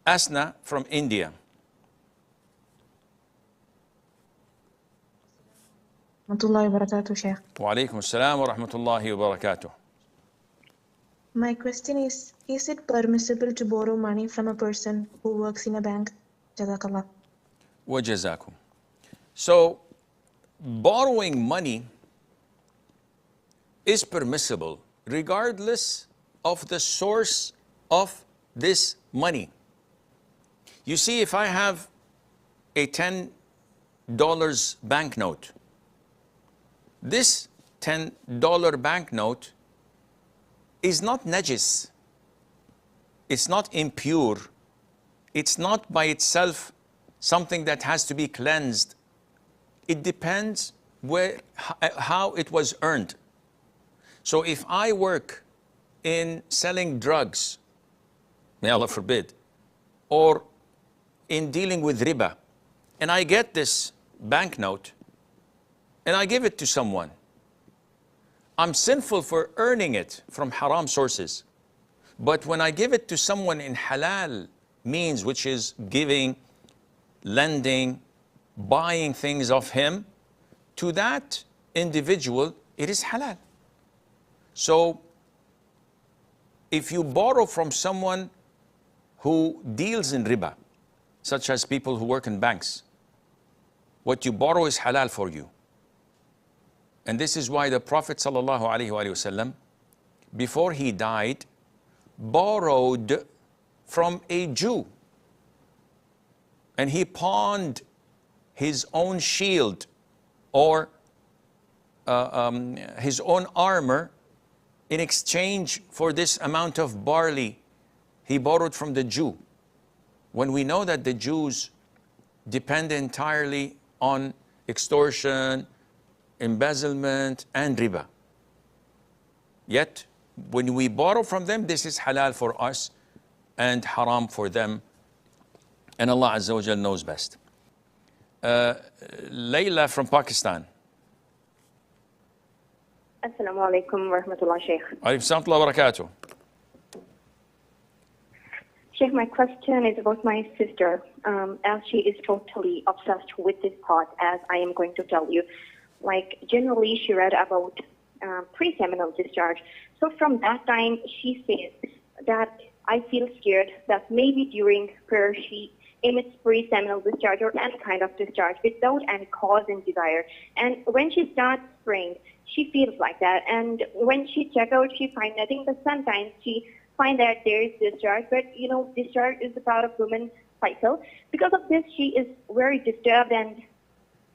Asna from India. Rahmatullahi wa barakatuh, Sheikh. Wa alaikum assalam wa rahmatullahi wa barakatuh. My question is it permissible to borrow money from a person who works in a bank? Jazakallah. Wa jazakum. So, borrowing money is permissible regardless of the source of this money. You see, if I have a $10 banknote, this $10 banknote is not najis, it's not impure, it's not by itself something that has to be cleansed. It depends how it was earned. So if I work in selling drugs, may Allah forbid, or in dealing with riba, and I get this banknote and I give it to someone, I'm sinful for earning it from haram sources. But when I give it to someone in halal means, which is giving, lending, buying things of him, to that individual, it is halal. So if you borrow from someone who deals in riba, such as people who work in banks, what you borrow is halal for you. And this is why the Prophet ﷺ, before he died, borrowed from a Jew. And he pawned his own shield or his own armor in exchange for this amount of barley he borrowed from the Jew. When we know that the Jews depend entirely on extortion, embezzlement, and riba. Yet, when we borrow from them, this is halal for us and haram for them. And Allah Azza wa Jal knows best. Layla from Pakistan. Assalamu alaikum wa rahmatullah, Sheikh. Alaykum assalam wa barakatuh. Sheikh, my question is about my sister, as she is totally obsessed with this part, as I am going to tell you. Like, generally, she read about pre-seminal discharge. So from that time, she says that I feel scared that maybe during prayer she emits pre-seminal discharge or any kind of discharge without any cause and desire. And when she starts praying, she feels like that. And when she checks out, she finds nothing, but sometimes she finds that there is discharge. But, you know, discharge is a part of women's cycle. Because of this, she is very disturbed and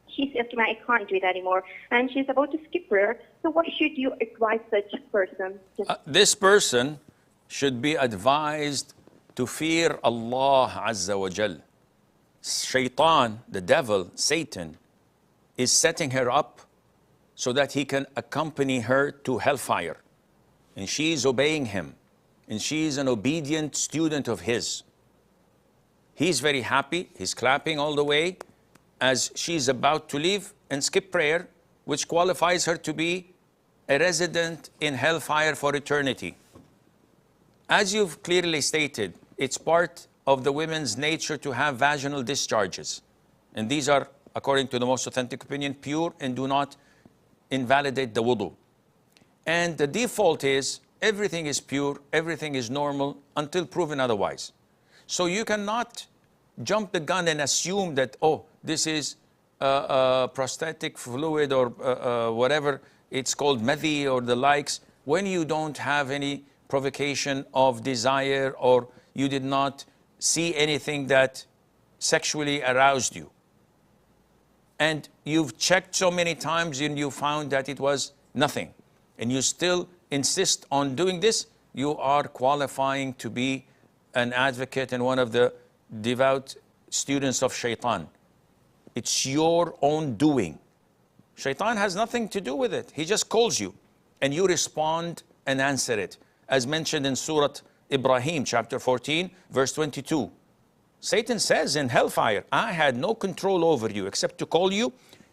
she says to me, I can't do it anymore. And she's about to skip prayer. So what should you advise such person? This person should be advised to fear Allah Azza wa Jal. Shaitan, the devil, Satan, is setting her up so that he can accompany her to hellfire. And she is obeying him. And she is an obedient student of his. He's very happy. He's clapping all the way as she's about to leave and skip prayer, which qualifies her to be a resident in hellfire for eternity. As you've clearly stated, it's part of the women's nature to have vaginal discharges. And these are, according to the most authentic opinion, pure and do not invalidate the wudu. And the default is everything is pure, everything is normal until proven otherwise. So you cannot jump the gun and assume that, oh, this is prosthetic fluid or whatever it's called, madhi or the likes, when you don't have any provocation of desire or you did not see anything that sexually aroused you. And you've checked so many times and you found that it was nothing. And you still insist on doing this, you are qualifying to be an advocate and one of the devout students of Shaitan. It's your own doing. Shaitan has nothing to do with it. He just calls you and you respond and answer it. As mentioned in Surah Ibrahim, chapter 14, verse 22. Satan says in hellfire, I had no control over you except to call you,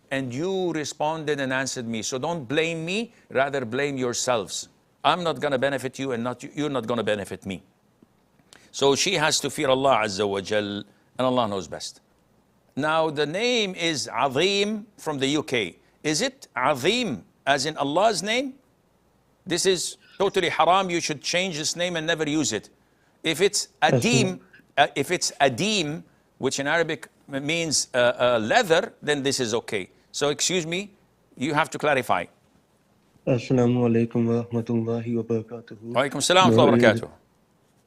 and you responded and answered me. So don't blame me, rather blame yourselves. I'm not going to benefit you and you're not going to benefit me. So she has to fear Allah Azza wa Jal, and Allah knows best. Now the name is Azim from the UK. Is it Azim as in Allah's name? This is totally haram. You should change this name and never use it. If it's Adim, which in Arabic means leather, then this is okay. So excuse me, you have to clarify. Assalamu alaikum wa rahmatullahi wa barakatuhu. Wa alaikum salam wa barakatuh.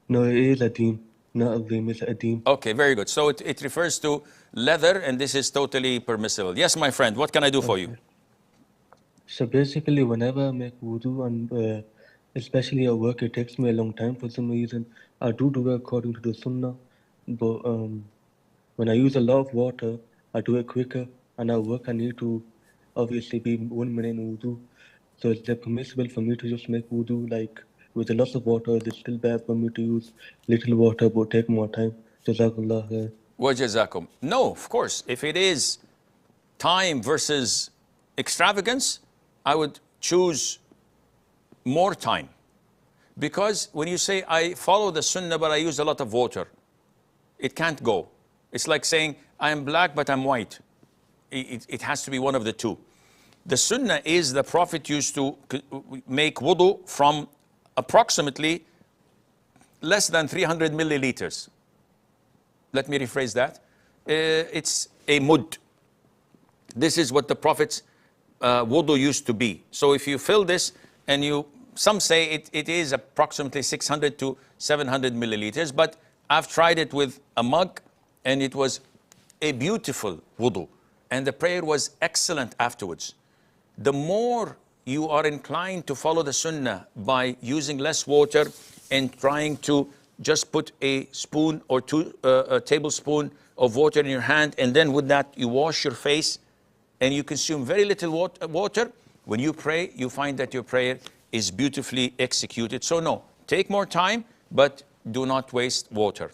No, it is Adim, not Azim, it's Adim. Okay, very good. So it refers to leather, and this is totally permissible. Yes, my friend, what can I do for you? So basically, whenever I make wudu, and especially at work, it takes me a long time for some reason. I do it according to the sunnah, but when I use a lot of water, I do it quicker, and at work I need to obviously be 1 minute in wudu. So is it permissible for me to just make wudu like with a lot of water? Is it still bad for me to use little water but take more time? Jazakallah khair. Wa jazakum. No, of course. If it is time versus extravagance, I would choose more time. Because when you say, I follow the sunnah but I use a lot of water, it can't go. It's like saying, I am black but I'm white. It has to be one of the two. The sunnah is the Prophet used to make wudu from approximately less than 300 milliliters. Let me rephrase that. It's a mud. This is what the Prophet's wudu used to be. So if you fill this, and some say it is approximately 600 to 700 milliliters, but I've tried it with a mug, and it was a beautiful wudu. And the prayer was excellent afterwards. The more you are inclined to follow the sunnah by using less water and trying to just put a spoon or a tablespoon of water in your hand, and then with that you wash your face and you consume very little water, when you pray, you find that your prayer is beautifully executed. So no, take more time, but do not waste water.